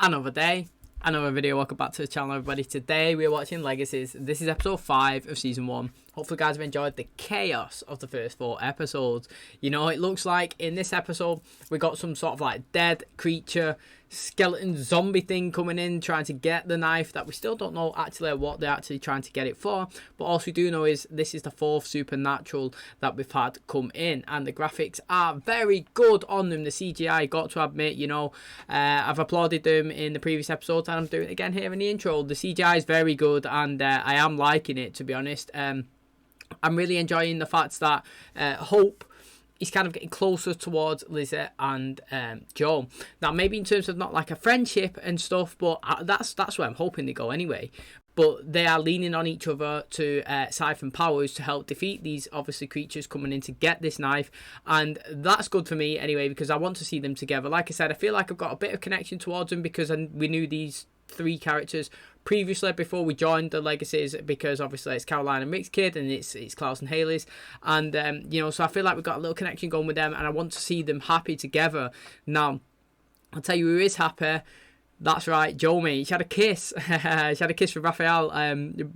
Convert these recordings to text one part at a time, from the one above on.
Another day, another video. Welcome back to the channel, everybody. Today we're watching Legacies. This is episode 5 of season 1. Hopefully guys have enjoyed the chaos of the first 4 episodes. You know, it looks like in this episode we got some sort of like dead creature, skeleton zombie thing coming in, trying to get the knife that we still don't know actually what they're actually trying to get it for. But all we do know is this is the 4th supernatural that we've had come in, and the graphics are very good on them. The CGI, got to admit, you know, I've applauded them in the previous episodes and I'm doing it again here in the intro. The CGI is very good, and I am liking it, to be honest. I'm really enjoying the fact that Hope is kind of getting closer towards Lizzzie and Joe. Now, maybe in terms of not like a friendship and stuff, but that's where I'm hoping they go anyway. But they are leaning on each other to siphon powers to help defeat these, obviously, creatures coming in to get this knife. And that's good for me anyway, because I want to see them together. Like I said, I feel like I've got a bit of connection towards them because we knew these 3 characters previously before we joined the Legacies, because obviously it's Caroline and Rick's kid and it's Klaus and Haley's, and you know, so I feel like we've got a little connection going with them, and I want to see them happy together. Now, I'll tell you who is happy. That's right, Joe, mate. She had a kiss. She had a kiss with Raphael.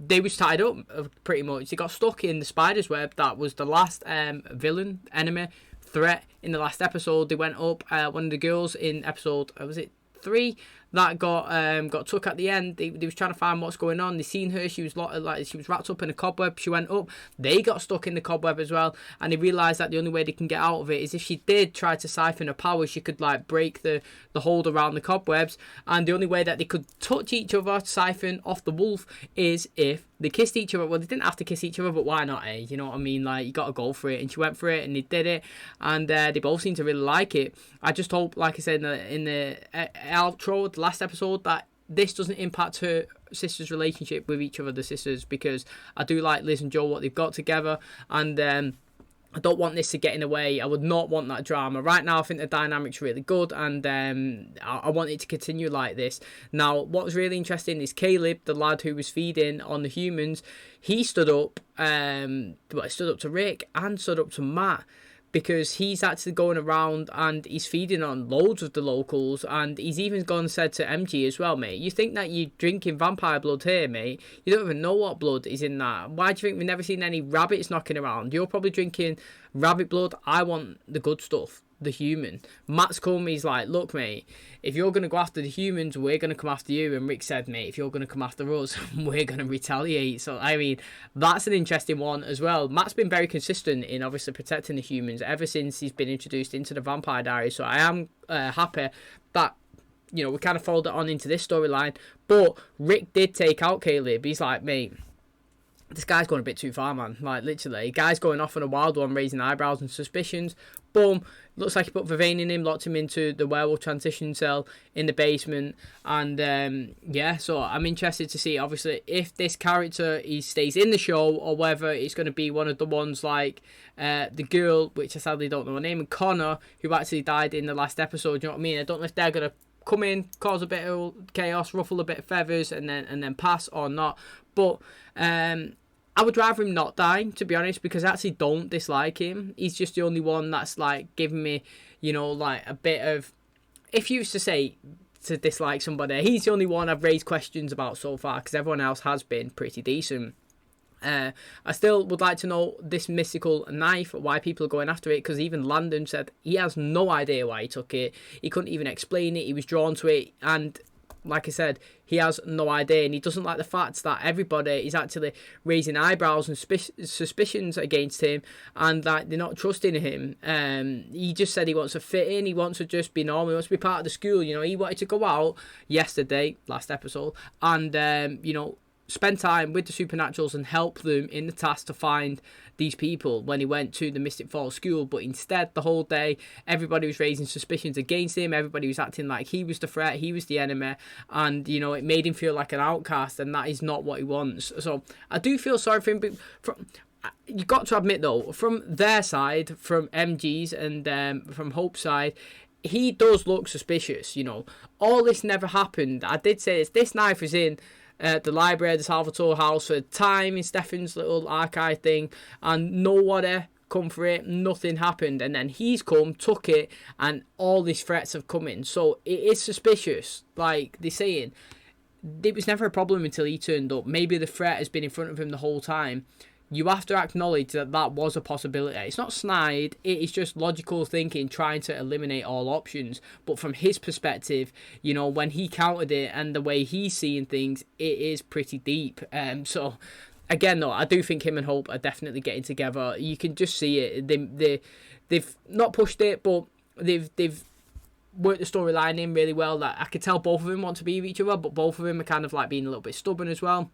They was tied up pretty much. They got stuck in the spider's web. That was the last villain, enemy, threat in the last episode. They went up. One of the girls in episode, was it 3, that got took at the end. They was trying to find what's going on. They seen her. She was she was wrapped up in a cobweb. She went up. They got stuck in the cobweb as well, and they realised that the only way they can get out of it is if she did try to siphon her power. She could like break the hold around the cobwebs, and the only way that they could touch each other to siphon off the wolf is if they kissed each other. Well, they didn't have to kiss each other, but why not, eh? You know what I mean? Like, you got to go for it, and she went for it, and they did it, and they both seem to really like it. I just hope, like I said in the outro, the last episode, that this doesn't impact her sister's relationship with each other, the sisters, because I do like Liz and Joe, what they've got together, and I don't want this to get in the way. I would not want that drama. Right now, I think the dynamic's really good, and I want it to continue like this. Now, what was really interesting is Caleb, the lad who was feeding on the humans, he stood up, stood up to Rick and stood up to Matt, because he's actually going around and he's feeding on loads of the locals, and he's even gone and said to MG as well, mate, you think that you're drinking vampire blood here, mate? You don't even know what blood is in that. Why do you think we've never seen any rabbits knocking around? You're probably drinking rabbit blood. I want the good stuff, the human. Matt's come, he's like, look, mate, if you're going to go after the humans, we're going to come after you. And Rick said, mate, if you're going to come after us, we're going to retaliate. So, I mean, that's an interesting one as well. Matt's been very consistent in obviously protecting the humans ever since he's been introduced into the Vampire Diaries. So I am happy that, you know, we kind of followed it on into this storyline. But Rick did take out Caleb. He's like, mate, this guy's going a bit too far, man. Like, literally, guy's going off on a wild one, raising eyebrows and suspicions. Boom. Looks like he put Vervain in him, locked him into the werewolf transition cell in the basement. And, yeah, so I'm interested to see, obviously, if this character he stays in the show, or whether it's going to be one of the ones like the girl, which I sadly don't know her name, and Connor, who actually died in the last episode. You know what I mean? I don't know if they're going to come in, cause a bit of chaos, ruffle a bit of feathers, and then pass or not. But I would rather him not die, to be honest, because I actually don't dislike him. He's just the only one that's like giving me, you know, like a bit of, if you used to say to dislike somebody, he's the only one I've raised questions about so far, because everyone else has been pretty decent. I still would like to know this mystical knife, why people are going after it, because even Landon said he has no idea why he took it. He couldn't even explain it. He was drawn to it, and like I said, he has no idea, and he doesn't like the fact that everybody is actually raising eyebrows and suspicions against him, and that they're not trusting him. He just said he wants to fit in, he wants to just be normal, he wants to be part of the school. You know, he wanted to go out yesterday, last episode, and you know, spend time with the Supernaturals and help them in the task to find these people when he went to the Mystic Falls school. But instead, the whole day, everybody was raising suspicions against him. Everybody was acting like he was the threat, he was the enemy, and, you know, it made him feel like an outcast, and that is not what he wants. So I do feel sorry for him, but you got to admit, though, from their side, from MG's and from Hope's side, he does look suspicious. You know, all this never happened. I did say this knife was in the library, the Salvatore house, for time in Stefan's little archive thing, and nobody come for it, nothing happened, and then he's come, took it, and all these threats have come in. So it is suspicious, like they're saying. It was never a problem until he turned up. Maybe the threat has been in front of him the whole time. You have to acknowledge that that was a possibility. It's not snide, it is just logical thinking, trying to eliminate all options. But from his perspective, you know, when he countered it and the way he's seeing things, it is pretty deep. So again, though, I do think him and Hope are definitely getting together. You can just see it. They've not pushed it, but they've worked the storyline in really well. That I could tell both of them want to be with each other, but both of them are kind of like being a little bit stubborn as well.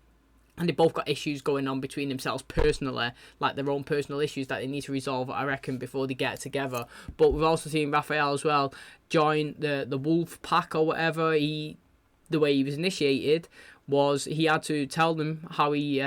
And they both got issues going on between themselves personally, like their own personal issues that they need to resolve, I reckon, before they get together. But we've also seen Rafael as well join the Wolf Pack or whatever. The way he was initiated was he had to tell them how he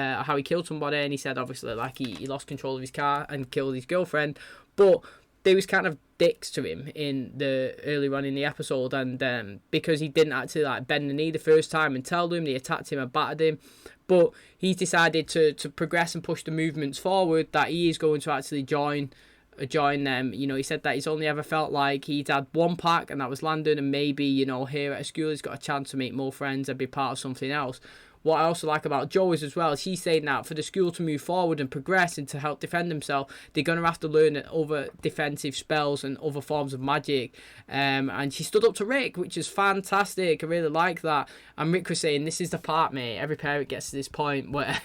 killed somebody, and he said obviously like he lost control of his car and killed his girlfriend. But they was kind of dicks to him in the earlier on in the episode, and because he didn't actually like bend the knee the first time and tell them, they attacked him and battered him. But he's decided to progress and push the movements forward, that he is going to actually join them. You know, he said that he's only ever felt like he'd had one pack, and that was Landon, and maybe, you know, here at school he's got a chance to make more friends and be part of something else. What I also like about Joe is as well, she's saying that for the school to move forward and progress and to help defend himself, they're going to have to learn other defensive spells and other forms of magic. And she stood up to Rick, which is fantastic. I really like that. And Rick was saying, this is the part, mate. Every parent gets to this point where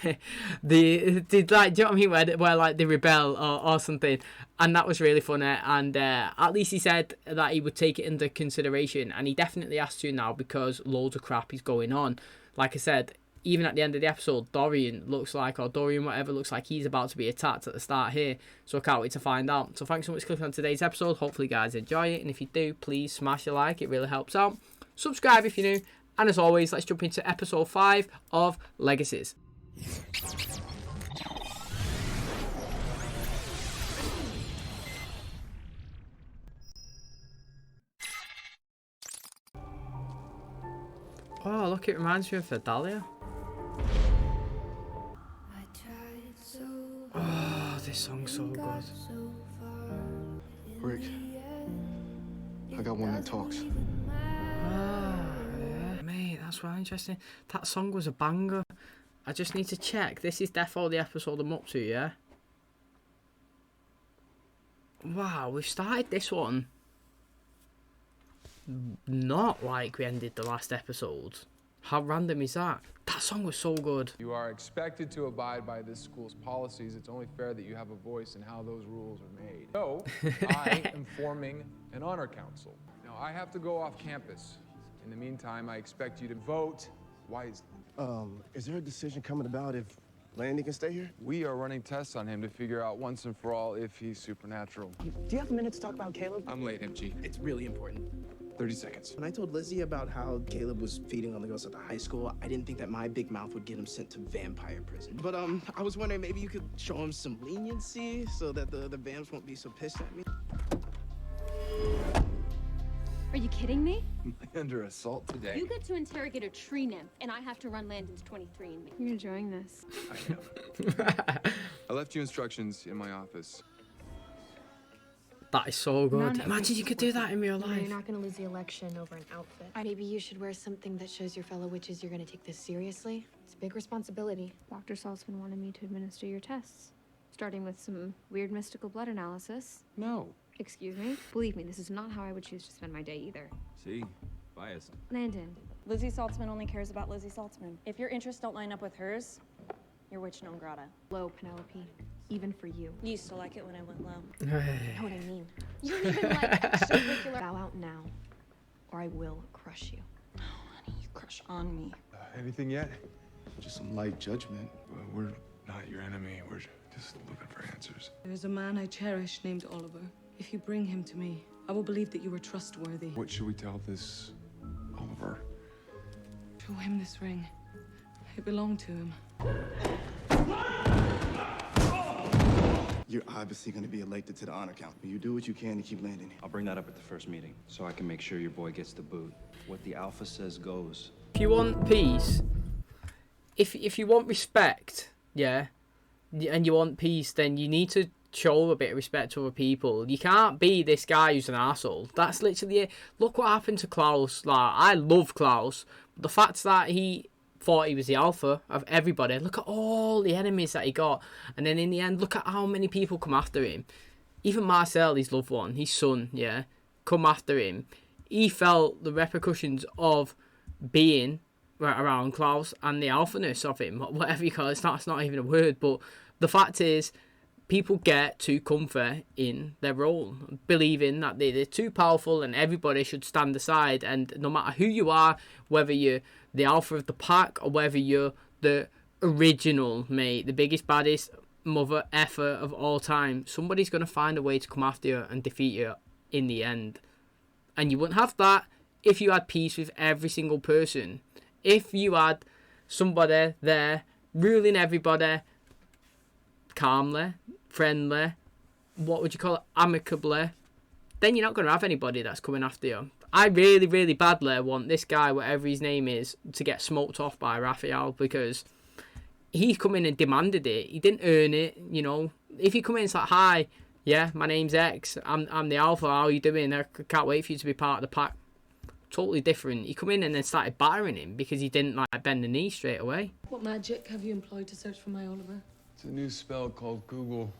they like, do you know what I mean? Where like they rebel or something. And that was really funny. And at least he said that he would take it into consideration. And he definitely has to now, because loads of crap is going on. Like I said, even at the end of the episode, Dorian looks like he's about to be attacked at the start here. So I can't wait to find out. So thanks so much for clicking on today's episode. Hopefully you guys enjoy it. And if you do, please smash a like. It really helps out. Subscribe if you're new. And as always, let's jump into episode 5 of Legacies. Oh, look, it reminds me of Vidalia. Oh, this song's so good. Rick, I got one that talks. Ah, yeah. Mate, that's well interesting. That song was a banger. I just need to check. This is definitely the episode I'm up to, yeah? Wow, we've started this one not like we ended the last episode. How random is that? That song was so good. You are expected to abide by this school's policies. It's only fair that you have a voice in how those rules are made. So, I am forming an honor council. Now, I have to go off campus. In the meantime, I expect you to vote wisely. Is there a decision coming about if Landy can stay here? We are running tests on him to figure out once and for all if he's supernatural. Do you have a minute to talk about Caleb? I'm late, MG. It's really important. 30 seconds. When I told Lizzie about how Caleb was feeding on the girls at the high school, I didn't think that my big mouth would get him sent to vampire prison. But I was wondering maybe you could show him some leniency so that the vamps won't be so pissed at me. Are you kidding me? Am I under assault today? You get to interrogate a tree nymph, and I have to run Landon's 23andMe. You're enjoying this. I am. I left you instructions in my office. That is so good. No. Imagine you could do that in real No, life. you're not going to lose the election over an outfit. Maybe you should wear something that shows your fellow witches you're going to take this seriously. It's a big responsibility. Dr. Saltzman wanted me to administer your tests, starting with some weird mystical blood analysis. No. Excuse me? Believe me, this is not how I would choose to spend my day either. See? Biased. Landon. Lizzie Saltzman only cares about Lizzie Saltzman. If your interests don't line up with hers, you're witch non grata. Low, Penelope. Even for you. You used to like it when I went low. You know what I mean? You don't even like extracurricular. Bow out now, or I will crush you. Oh, honey, you crush on me. Anything yet? Just some light judgment. We're not your enemy. We're just looking for answers. There is a man I cherish named Oliver. If you bring him to me, I will believe that you are trustworthy. What should we tell this Oliver? Show him this ring. It belonged to him. You're obviously going to be elected to the honor council. You do what you can to keep Landon. I'll bring that up at the first meeting, so I can make sure your boy gets the boot. What the alpha says goes. If you want peace, if you want respect, yeah, and you want peace, then you need to show a bit of respect to other people. You can't be this guy who's an arsehole. That's literally it. Look what happened to Klaus. Like, I love Klaus. But the fact that he thought he was the alpha of everybody. Look at all the enemies that he got. And then in the end, look at how many people come after him. Even Marcel, his loved one, his son, yeah, come after him. He felt the repercussions of being around Klaus and the alphaness of him, whatever you call it. It's not even a word, but the fact is, people get too comfort in their role, believing that they're too powerful and everybody should stand aside. And no matter who you are, whether you're the alpha of the pack or whether you're the original mate, the biggest, baddest mother effer of all time, somebody's going to find a way to come after you and defeat you in the end. And you wouldn't have that if you had peace with every single person. If you had somebody there ruling everybody calmly, friendly, what would you call it, amicably, then you're not going to have anybody that's coming after you. I really, really badly want this guy, whatever his name is, to get smoked off by Raphael, because he's come in and demanded it. He didn't earn it, you know. If you come in and say, hi, yeah, my name's X, I'm the alpha, how are you doing? I can't wait for you to be part of the pack. Totally different. He come in and then started battering him because he didn't like bend the knee straight away. What magic have you employed to search for my Oliver? It's a new spell called Google.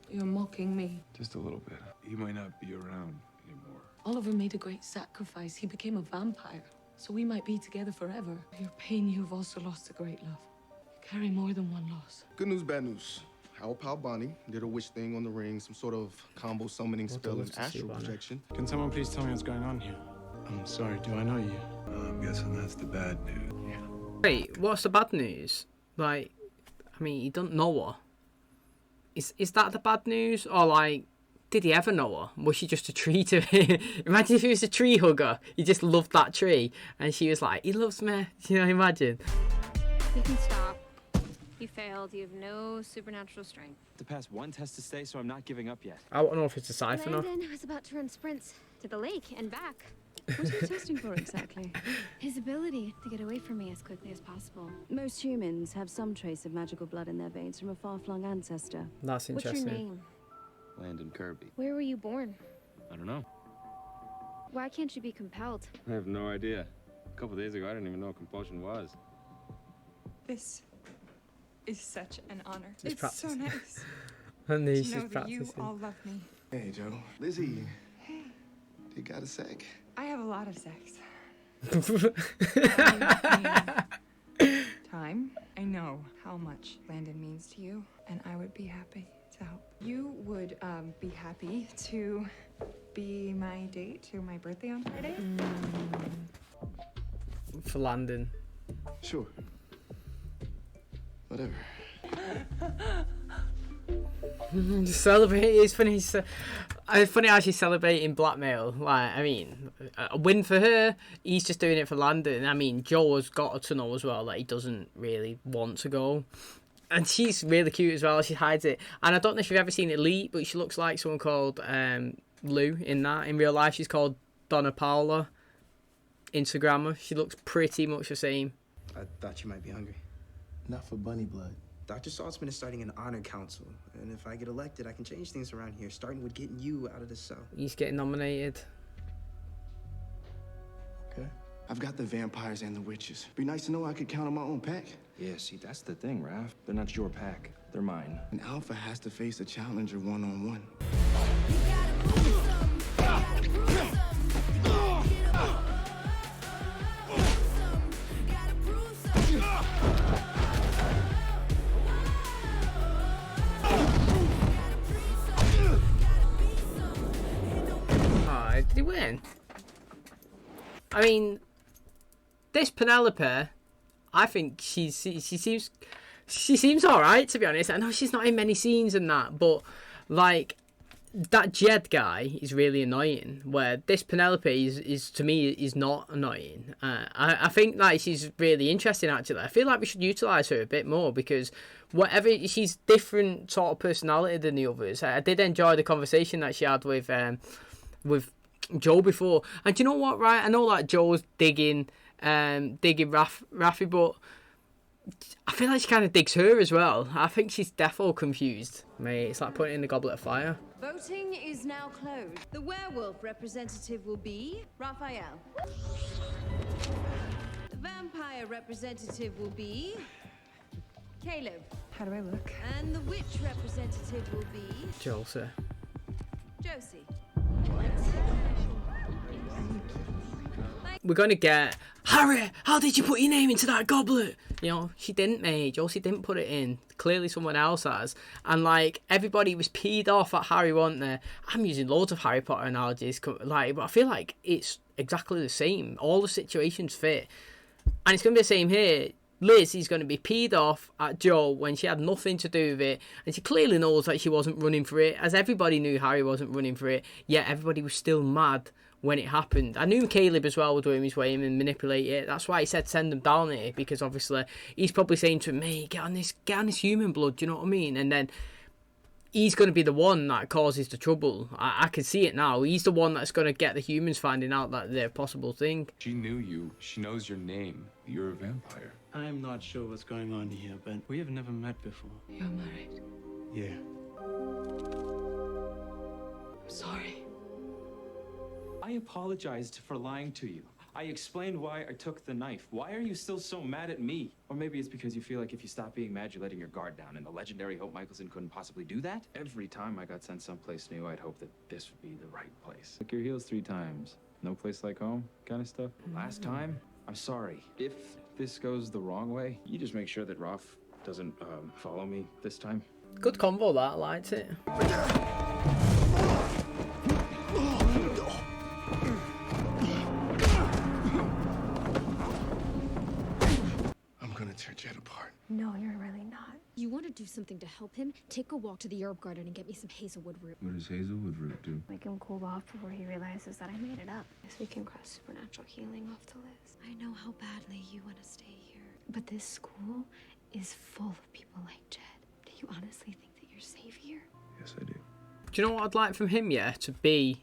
You're mocking me. Just a little bit. He might not be around anymore. Oliver made a great sacrifice. He became a vampire. So we might be together forever. Your pain, you've also lost a great love. You carry more than one loss. Good news, bad news. Our pal Bonnie did a wish thing on the ring, some sort of combo summoning spell and astral projection. Can someone please tell me what's going on here? I'm sorry, do I know you? I'm guessing that's the bad news. Yeah. Wait, what's the bad news? Like, I mean, he don't know her. Is that the bad news? Or, like, did he ever know her? Was she just a tree to him? Imagine if he was a tree hugger. He just loved that tree. And she was like, he loves me. You know, imagine. You can stop. You failed. You have no supernatural strength. To pass one test to stay, so I'm not giving up yet. I don't know if it's a siphon or... Landon was about to run sprints to the lake and back. What are you testing for exactly? His ability to get away from me as quickly as possible. Most humans have some trace of magical blood in their veins from a far-flung ancestor. That's interesting. What's your name? Landon Kirby. Where were you born? I don't know. Why can't you be compelled? I have no idea. A couple days ago, I didn't even know what compulsion was. This is such an honor. She's it's practicing. so nice And to she's know that you practicing. all love me. Hey, Joe. Lizzie, Hey, you got a sec? I have a lot of sex. Time. I know how much Landon means to you, and I would be happy to help. You would be happy to be my date to my birthday on Friday? For Landon. Sure. Whatever. Celebrate. It's funny. It's funny how she's celebrating blackmail. Like, I mean, a win for her. He's just doing it for Landon. I mean, Joe has got to know as well that he doesn't really want to go. And she's really cute as well. She hides it. And I don't know if you've ever seen Elite, but she looks like someone called Lou in that. In real life, she's called Donna Paola. Instagrammer. She looks pretty much the same. I thought you might be hungry. Not for bunny blood. Dr. Saltzman is starting an honor council, and if I get elected, I can change things around here, starting with getting you out of the cell. He's getting nominated. Okay. I've got the vampires and the witches. Be nice to know I could count on my own pack. Yeah, see, that's the thing, Raph. They're not your pack. They're mine. An alpha has to face a challenger one-on-one. Did he win? I mean, this Penelope, I think she seems all right, to be honest. I know she's not in many scenes and that, but like that Jed guy is really annoying. Where this Penelope is to me is not annoying. I think like she's really interesting actually. I feel like we should utilize her a bit more because whatever she's different sort of personality than the others. I did enjoy the conversation that she had with Joe before, and do you know what, right? I know like Joe's digging Rafi, but I feel like she kind of digs her as well. I think she's defo confused. Mate, it's like putting it in a goblet of fire. Voting is now closed. The werewolf representative will be Raphael. The vampire representative will be Caleb. How do I look? And the witch representative will be Josie. Josie. We're gonna get Harry. How did you put your name into that goblet? You know, she didn't, mate. Josie didn't put it in. Clearly, someone else has. And like everybody was peed off at Harry, wasn't there? I'm using loads of Harry Potter analogies, like, but I feel like it's exactly the same. All the situations fit, and it's gonna be the same here. Liz is going to be peed off at Jo when she had nothing to do with it, and she clearly knows that she wasn't running for it, as everybody knew Harry wasn't running for it, yet everybody was still mad when it happened. I knew Caleb as well would do him his way and manipulate it. That's why he said send them down here, because obviously he's probably saying to him, mate, get on this human blood, do you know what I mean? And then he's going to be the one that causes the trouble. I can see it now. He's the one that's going to get the humans finding out that they're a possible thing. She knew you. She knows your name. You're a vampire. I'm not sure what's going on here, but we have never met before. You're married. Yeah. I'm sorry. I apologized for lying to you. I explained why I took the knife. Why are you still so mad at me? Or maybe it's because you feel like if you stop being mad, you're letting your guard down, and the legendary Hope Michelson couldn't possibly do that? Every time I got sent someplace new, I'd hope that this would be the right place. Lick your heels 3 times. No place like home kind of stuff. Last time, I'm sorry. If this goes the wrong way, you just make sure that Raph doesn't follow me this time. Good convo, that. I liked it. I'm gonna tear Jed apart. No, you're really not. You want to do something to help him? Take a walk to the herb garden and get me some hazelwood root. What does hazelwood root do? Make him cool off before he realizes that I made it up. Guess we can cross supernatural healing off the list. I know how badly you want to stay here. But this school is full of people like Jed. Do you honestly think that you're safe here? Yes, I do. Do you know what I'd like from him, yeah? To be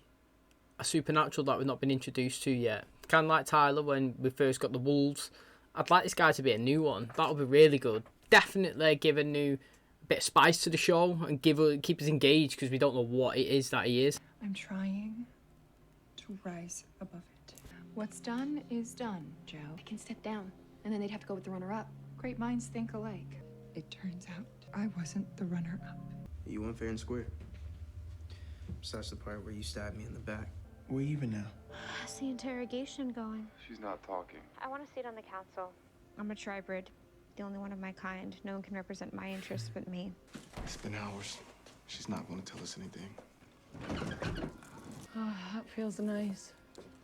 a supernatural that we've not been introduced to yet. Kind of like Tyler when we first got the wolves. I'd like this guy to be a new one. That would be really good. Definitely give a new bit of spice to the show and keep us engaged, because we don't know what it is that he is. I'm trying to rise above it. What's done is done, Joe. I can step down, and then they'd have to go with the runner-up. Great minds think alike. It turns out I wasn't the runner-up. You went fair and square. Besides the part where you stabbed me in the back. We're even now. How's the interrogation going? She's not talking. I want to sit on the council. I'm a tribrid. The only one of my kind. No one can represent my interests but me. It's been hours. She's not going to tell us anything. Oh, that feels nice.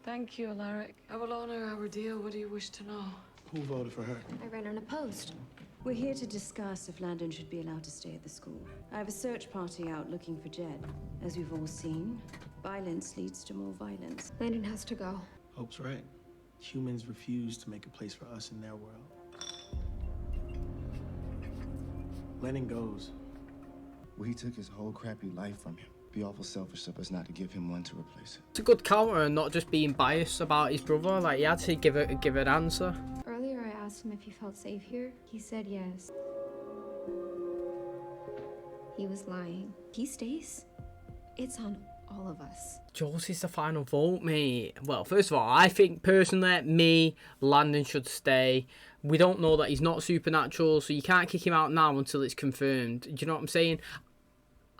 Thank you, Alaric. I will honor our deal. What do you wish to know? Who voted for her? I ran on a post. We're here to discuss if Landon should be allowed to stay at the school. I have a search party out looking for Jed. As we've all seen, violence leads to more violence. Landon has to go. Hope's right. Humans refuse to make a place for us in their world. Lennon goes. We took his whole crappy life from him. Be awful selfish of us not to give him one to replace it. It's a good counter, and not just being biased about his brother. Like, he had to give an answer. Earlier I asked him if he felt safe here. He said yes. He was lying. He stays. It's on all of us. Josie's the final vote, mate. Well, first of all, I think personally, Landon should stay. We don't know that he's not supernatural, so you can't kick him out now until it's confirmed. Do you know what I'm saying?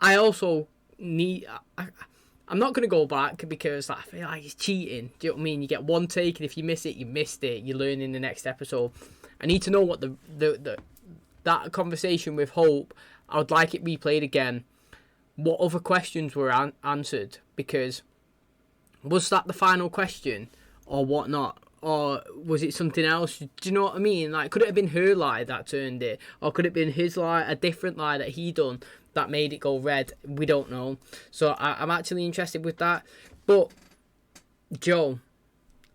I also need... I'm not going to go back because I feel like it's cheating. Do you know what I mean? You get one take, and if you miss it, you missed it. You learn in the next episode. I need to know what that conversation with Hope, I would like it replayed again. What other questions were answered? Because was that the final question or whatnot? Or was it something else? Do you know what I mean? Like, could it have been her lie that turned it? Or could it have been his lie, a different lie that he done that made it go red? We don't know. So I'm actually interested with that. But Joe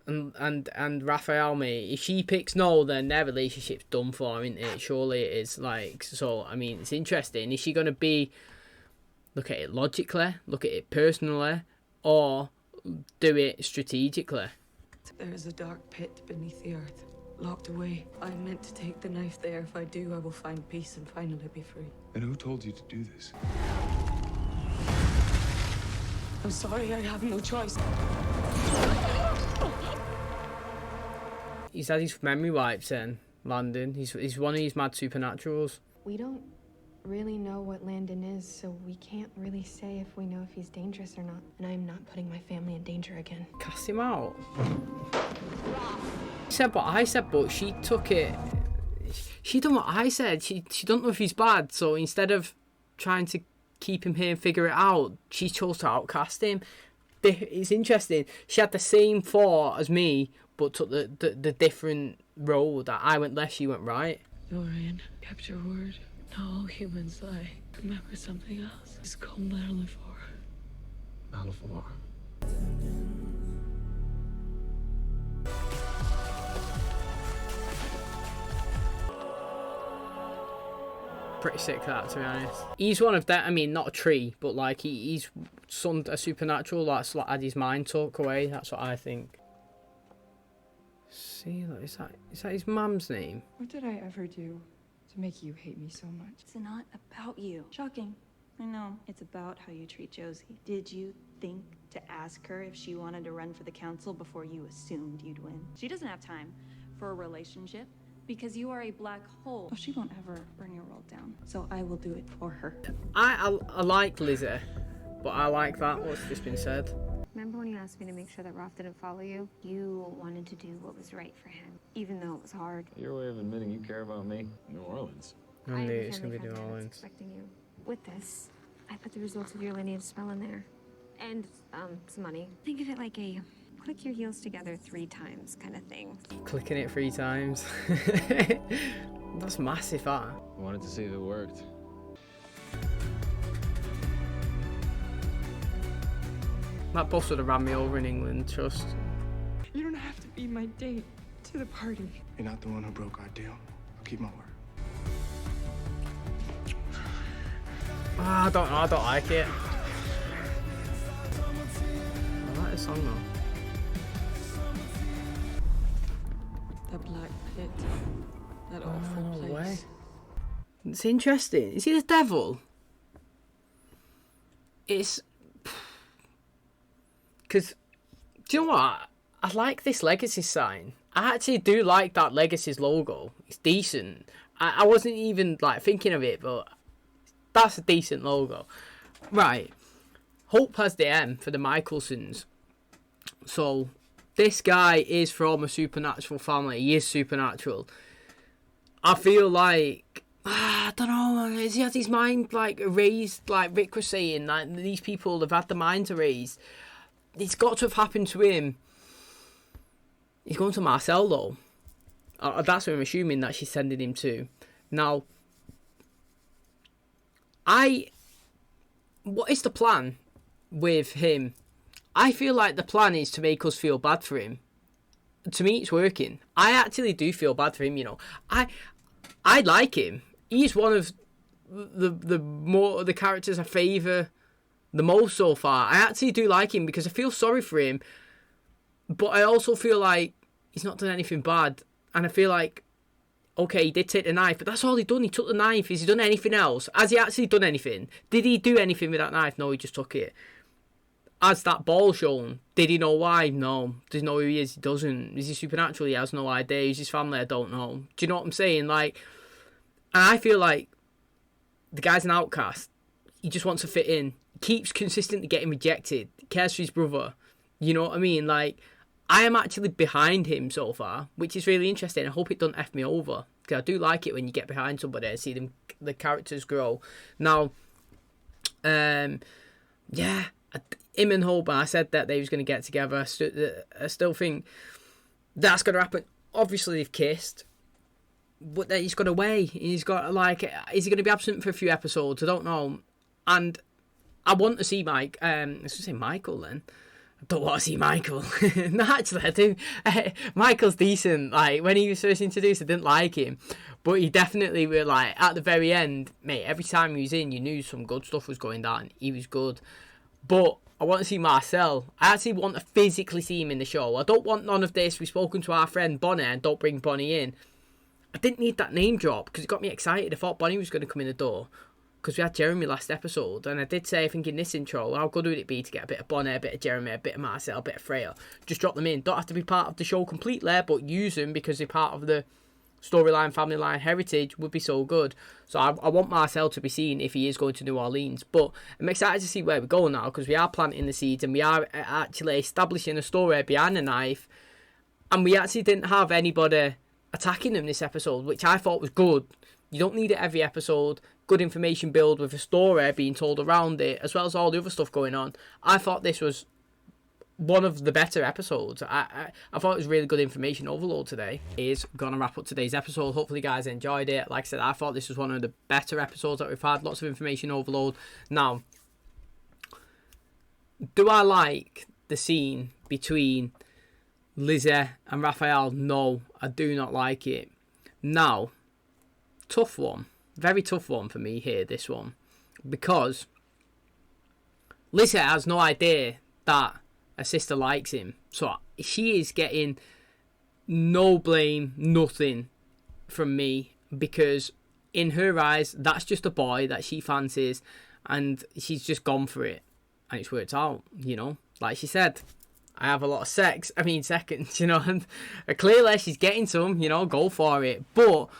and Raphael, mate, if she picks no, then their relationship's done for, isn't it? Surely it is. Like, so, I mean, it's interesting. Is she going to be... Look at it logically, look at it personally, or do it strategically? There is a dark pit beneath the earth. locked away. I meant to take the knife there. If I do, I will find peace and finally be free. And who told you to do this? I'm sorry, I have no choice. He's had his memory wipes in, Landon. He's one of these mad supernaturals. We don't really know what Landon is, so we can't really say if we know if he's dangerous or not. And I'm not putting my family in danger again. Cast him out. He said what I said, but she took it. She done what I said. She don't know if he's bad, so instead of trying to keep him here and figure it out, she chose to outcast him. It's interesting. She had the same thought as me, but took the different road. That I went left, she went right. Dorian, kept your word. Now all humans lie. Remember something else. It's called MALIVORE. MALIVORE. Pretty sick that, to be honest. He's one of them. I mean, not a tree, but like he's a supernatural that's like had his mind took away. That's what I think. See, is that his mum's name? What did I ever do to make you hate me so much? It's not about you. Shocking. I know. It's about how you treat Josie. Did you think to ask her if she wanted to run for the council before you assumed you'd win? She doesn't have time for a relationship because you are a black hole. Oh, she won't ever burn your world down, so I will do it for her. I like Lizzie, but I like that what's just been said. Remember when you asked me to make sure that Ralph didn't follow you? You wanted to do what was right for him, even though it was hard. Your way of admitting you care about me. New Orleans. I knew it's gonna be New Orleans. Expecting you. With this, I put the results of your lineage spell in there, and some money. Think of it like a click your heels together 3 times kind of thing. Clicking it 3 times. That's massive, that. I wanted to see if it worked. That boss would have ran me over in England, trust. You don't have to be my date to the party. You're not the one who broke our deal. I'll keep my word. I don't know, I don't like it. I like the song though. The Black Pit. That awful place. Way. It's interesting. Is he the devil? It's... Because, do you know what? I like this Legacy sign. I actually do like that Legacies logo. It's decent. I wasn't even like thinking of it, but that's a decent logo. Right. Hope has the M for the Michelsons. So, this guy is from a supernatural family. He is supernatural. I feel like... I don't know. Has he had his mind like erased? Like Rick was saying, like these people have had their minds erased. It's got to have happened to him. He's going to Marcel though. That's what I'm assuming that she's sending him to. Now, what is the plan with him? I feel like the plan is to make us feel bad for him. To me, it's working. I actually do feel bad for him, you know. I like him. He's one of the characters I favour the most so far. I actually do like him because I feel sorry for him, but I also feel like he's not done anything bad. And I feel like, okay, he did take the knife, but that's all he done. He took the knife. Has he done anything else? Has he actually done anything? Did he do anything with that knife? No, he just took it. Has that ball shown? Did he know why? No. Does he know who he is? He doesn't. Is he supernatural? He has no idea. Is his family? I don't know. Do you know what I'm saying? Like, and I feel like the guy's an outcast. He just wants to fit in. Keeps consistently getting rejected. Cares for his brother. You know what I mean? Like, I am actually behind him so far, which is really interesting. I hope it doesn't F me over, because I do like it when you get behind somebody and see them, the characters grow. Now, yeah, him and Hope, I said that they was going to get together. I still think that's going to happen. Obviously, they've kissed, but then he's got away. He's got, like, is he going to be absent for a few episodes? I don't know. And I want to see Mike. I was going to say Michael then. I don't want to see Michael. No, actually, I do. Michael's decent. Like, when he was first introduced, I didn't like him. But he definitely were, like, at the very end, mate, every time he was in, you knew some good stuff was going down. He was good. But I want to see Marcel. I actually want to physically see him in the show. I don't want none of this. We've spoken to our friend Bonnie and don't bring Bonnie in. I didn't need that name drop because it got me excited. I thought Bonnie was going to come in the door because we had Jeremy last episode. And I did say, I think in this intro, how good would it be to get a bit of Bonnie, a bit of Jeremy, a bit of Marcel, a bit of Freya. Just drop them in. Don't have to be part of the show completely, but use them because they're part of the storyline, family line, heritage would be so good. So I want Marcel to be seen if he is going to New Orleans. But I'm excited to see where we go now because we are planting the seeds and we are actually establishing a story behind the knife. And we actually didn't have anybody attacking them this episode, which I thought was good. You don't need it every episode. Good information build with a story being told around it, as well as all the other stuff going on. I thought this was one of the better episodes. I thought it was really good information overload today. Is gonna wrap up today's episode. Hopefully you guys enjoyed it. Like I said, I thought this was one of the better episodes that we've had. Lots of information overload. Now, do I like the scene between Lizzie and Raphael? No, I do not like it. Now, tough one. Very tough one for me here, this one. Because Lizzie has no idea that her sister likes him. So she is getting no blame, nothing from me. Because in her eyes, that's just a boy that she fancies. And she's just gone for it. And it's worked out, you know. Like she said, I have a lot of seconds, you know. And clearly she's getting some, you know, go for it. But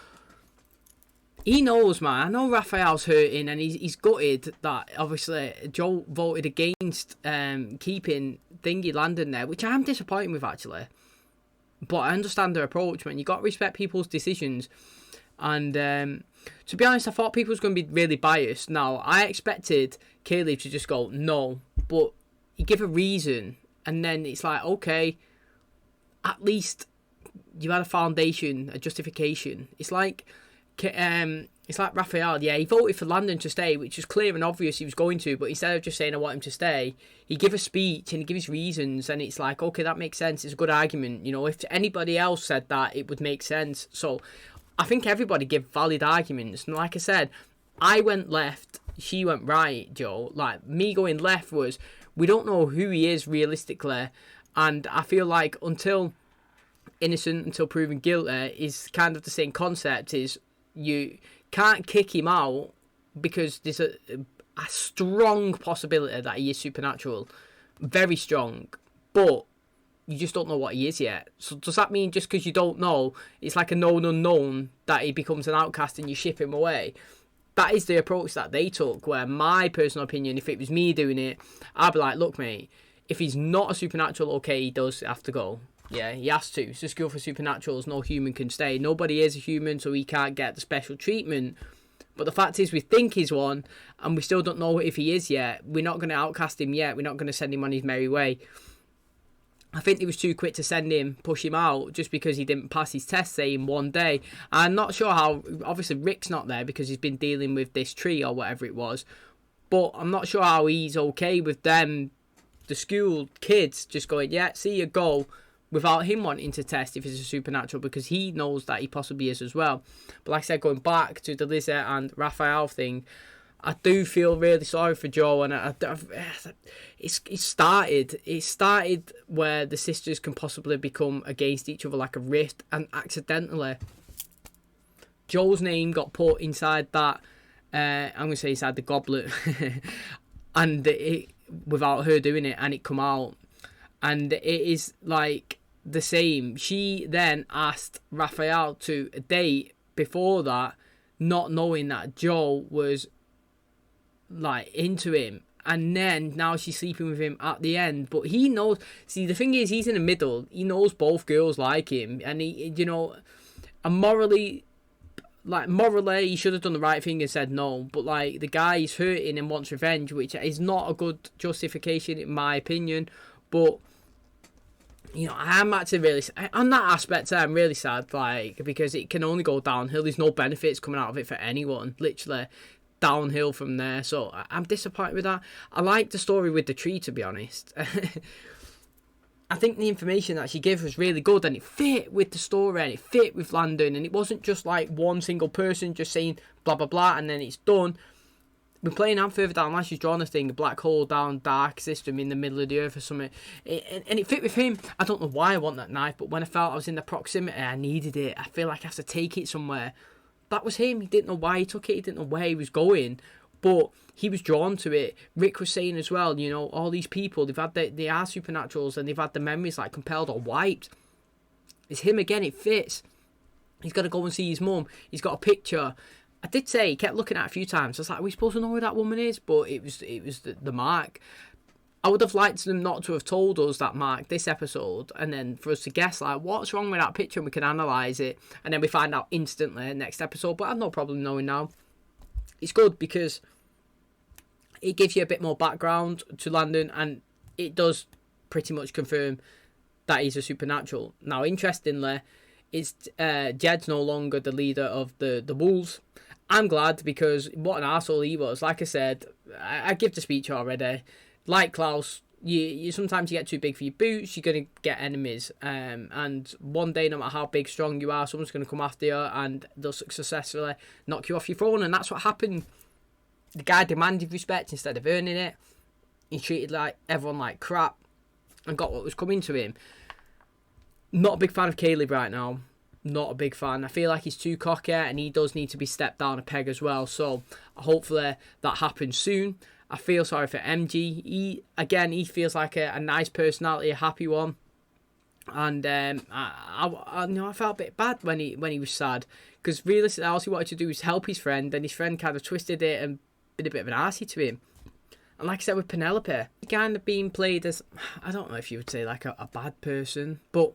he knows, man. I know Raphael's hurting and he's gutted that obviously Joe voted against keeping Thingy Landon there, which I am disappointed with actually. But I understand their approach, man. You got to respect people's decisions. And to be honest, I thought people was going to be really biased. Now, I expected Caleb to just go, no. But you give a reason and then it's like, okay, at least you had a foundation, a justification. It's like Raphael, yeah, he voted for Landon to stay, which was clear and obvious he was going to, but instead of just saying I want him to stay, he give a speech and he give his reasons, and it's like, okay, that makes sense, it's a good argument, you know, if anybody else said that, it would make sense. So I think everybody give valid arguments, and like I said, I went left, she went right, Joe. Like, me going left was, we don't know who he is realistically, and I feel like until innocent, until proven guilty, is kind of the same concept, is you can't kick him out because there's a strong possibility that he is supernatural. Very strong. But you just don't know what he is yet. So does that mean just because you don't know, it's like a known unknown, that he becomes an outcast and you ship him away? That is the approach that they took, where my personal opinion, if it was me doing it, I'd be like, look mate, if he's not a supernatural, okay, he does have to go. Yeah, he has to. It's a school for supernaturals. No human can stay. Nobody is a human, so he can't get the special treatment. But the fact is, we think he's one, and we still don't know if he is yet. We're not going to outcast him yet. We're not going to send him on his merry way. I think it was too quick to send him, push him out, just because he didn't pass his test, say, in one day. I'm not sure how... Obviously, Rick's not there because he's been dealing with this tree or whatever it was. But I'm not sure how he's okay with them, the school kids, just going, yeah, see you go, without him wanting to test if he's a supernatural, because he knows that he possibly is as well. But like I said, going back to the Lizzie and Raphael thing, I do feel really sorry for Joe, and it started where the sisters can possibly become against each other like a rift, and accidentally Joe's name got put inside that I'm going to say inside the goblet and without her doing it, and it come out, and it is like the same. She then asked Raphael to a date before that, not knowing that Joe was like into him, and then now she's sleeping with him at the end. But he knows, see, the thing is, he's in the middle. He knows both girls like him, and he, you know, and morally he should have done the right thing and said no. But like, the guy is hurting and wants revenge, which is not a good justification in my opinion. But you know, I'm actually really, on that aspect, I'm really sad, like, because it can only go downhill. There's no benefits coming out of it for anyone, literally downhill from there. So I'm disappointed with that. I like the story with the tree, to be honest. I think the information that she gave was really good, and it fit with the story, and it fit with Landon, and it wasn't just like one single person just saying blah blah blah and then it's done. We're playing out further down, like she's drawn a thing, a black hole down, dark system in the middle of the earth or something. And it fit with him. I don't know why I want that knife, but when I felt I was in the proximity, I needed it. I feel like I have to take it somewhere. That was him. He didn't know why he took it. He didn't know where he was going. But he was drawn to it. Rick was saying as well, you know, all these people, they are supernaturals and they've had the memories like compelled or wiped. It's him again. It fits. He's got to go and see his mum. He's got a picture. I did say he kept looking at it a few times. I was like, are we supposed to know who that woman is? But it was the mark. I would have liked them not to have told us that mark this episode, and then for us to guess like what's wrong with that picture, and we can analyse it, and then we find out instantly next episode. But I have no problem knowing now. It's good because it gives you a bit more background to Landon, and it does pretty much confirm that he's a supernatural. Now, interestingly, it's Jed's no longer the leader of the Wolves. I'm glad, because what an arsehole he was. Like I said, I give the speech already. Like Klaus, you sometimes you get too big for your boots, you're going to get enemies. And one day, no matter how big, strong you are, someone's going to come after you and they'll successfully knock you off your throne. And that's what happened. The guy demanded respect instead of earning it. He treated like everyone like crap and got what was coming to him. Not a big fan of Caleb right now. Not a big fan. I feel like he's too cocky and he does need to be stepped down a peg as well. So hopefully that happens soon. I feel sorry for MG. He feels like a nice personality, a happy one. And I felt a bit bad when he was sad, because realistically all he wanted to do was help his friend, and his friend kind of twisted it and been a bit of an arsey to him. And like I said with Penelope, kind of being played as, I don't know if you would say like a bad person, but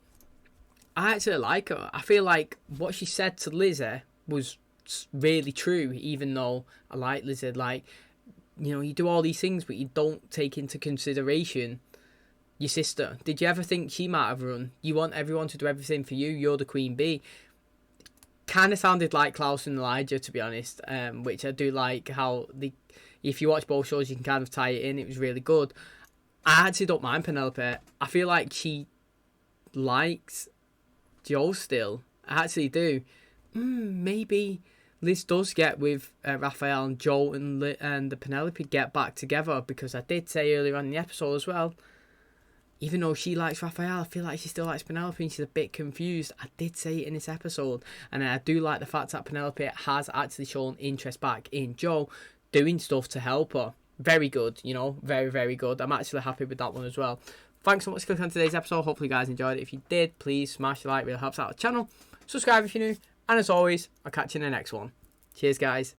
I actually like her. I feel like what she said to Lizzie was really true, even though I like Lizzie. Like, you know, you do all these things, but you don't take into consideration your sister. Did you ever think she might have run? You want everyone to do everything for you. You're the queen bee. Kind of sounded like Klaus and Elijah, to be honest, which I do like how if you watch both shows, you can kind of tie it in. It was really good. I actually don't mind Penelope. I feel like she likes Joe still. I actually do. Maybe Liz does get with Raphael, and Joe and the Penelope get back together, because I did say earlier on in the episode as well, even though she likes Raphael, I feel like she still likes Penelope and she's a bit confused. I did say it in this episode, and I do like the fact that Penelope has actually shown interest back in Joe, doing stuff to help her. Very good, you know, very, very good. I'm actually happy with that one as well. Thanks so much for clicking on today's episode. Hopefully you guys enjoyed it. If you did, please smash the like. It really helps out the channel. Subscribe if you're new. And as always, I'll catch you in the next one. Cheers, guys.